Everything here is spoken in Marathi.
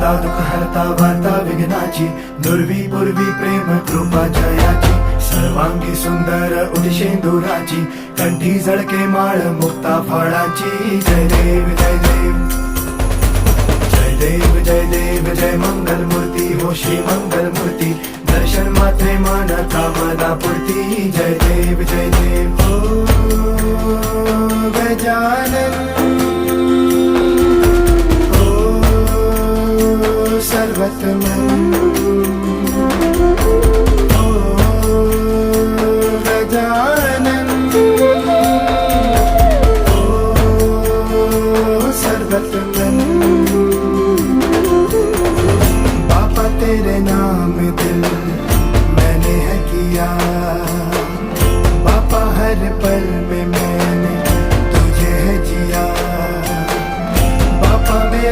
हरता दुःख हरता वार्ता विघ्नाची, दुर्वी पूर्वी प्रेम कृपा जयाची, सर्वांगी सुंदर उदिशेंदुराची, कंठी झळके माळ मुक्ता फळाची. जय देव जय देव जय देव जय देव जय मंगल मूर्ती हो श्री मंगल मूर्ती, दर्शन मात्रे मन कामना पूर्ती. जय देव जय देव हो गजानन हो सर्वतमन